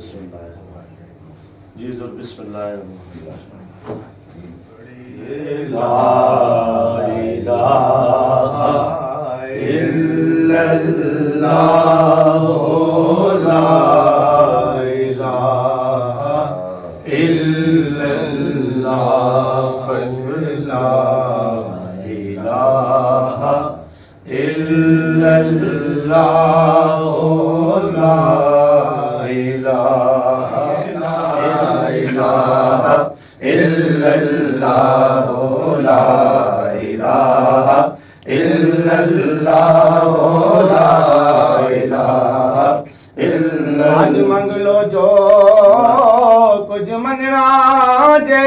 बिस्मिल्लाहिर्रहमानिर्रहीम। जी ज़रूर बिस्मिल्लाहिर्रहमानिर्रहीम। ला इलाहा इल्लल्लाह ला इलाहा इल्लल्लाह ला इलाहा इल्लल्लाह ला इलाहा इल्लल्लाह ला इलाहा इल्लल्लाह ला इलाहा इल्लल्लाह। आज मंग लो जो कुछ मंगना जे,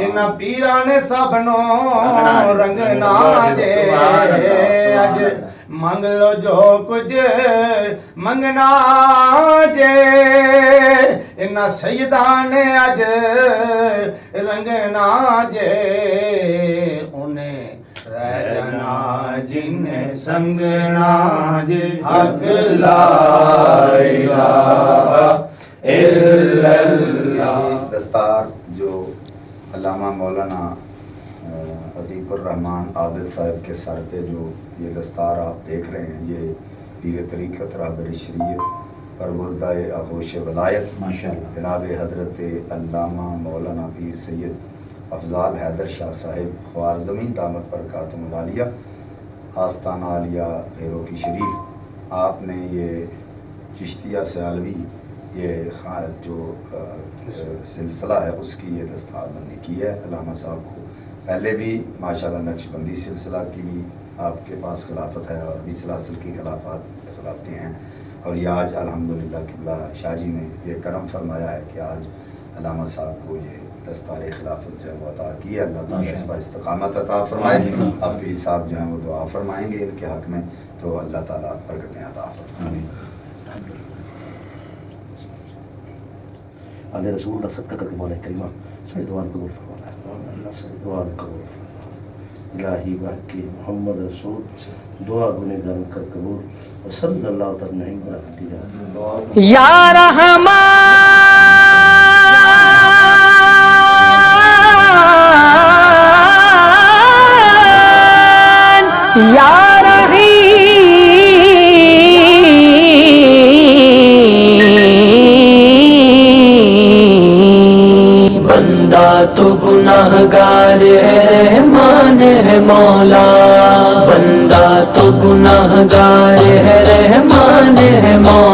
इन पीरा ने सबनो रंगना जे। अज मंग लो जो कुछ मंगना जे, इन सैयदा ने अज रंगना जे। उन्हें रहना जिन्हें संगना जे, हक ला इलाहा इल्लल्लाह। दस्तार जो अल्लामा मौलाना अतीकुर रहमान आबिद साहब के सर पे जो ये दस्तार आप देख रहे हैं, ये पीर तरीक़त राहबर शरीयत परवरदाए आगोश वलायत माशाअल्लाह जनाब हज़रत अल्लामा मौलाना पीर सैयद अफजाल हैदर शाह साहिब ख्वारज़मी दामत बरकातुहुल आलिया आस्ताना आलिया फेरोकी शरीफ, आपने ये चिश्तिया सियालवी ये जो सिलसिला है उसकी ये दस्तारबंदी की है। अल्लामा साहब को पहले भी माशाअल्लाह नक्शबंदी सिलसिला की भी आपके पास खिलाफत है और भी सलासिल की खिलाफतें हैं, और ये आज अल्हम्दुलिल्लाह किबला शाह जी ने ये करम फरमाया है कि आज अल्लामा साहब को ये दस्तार खिलाफत जो है वो अता की है। अल्लाह ताला इस पर इस्तकामत अता फरमाए। अब भी साहब जो हैं वो दुआ फरमाएंगे इनके हक़ में, तो अल्लाह ताला बरकतें अता फरमाए। आले रसूल सदका करके मौला करीमा सारी दुआ कबूल फरमाना। अल्लाह सारी दुआ कबूल फरमा। इलाही बाकी मोहम्मद रसूल दुआ गुनहगार कर कबूल। व सल्लल्लाहु अलैहि वसल्लम। या रहमान या रहीम। बंदा तो गुनाहगार है, रहमान है मौला। बंदा तो गुनाहगार है, रहमान है मौला।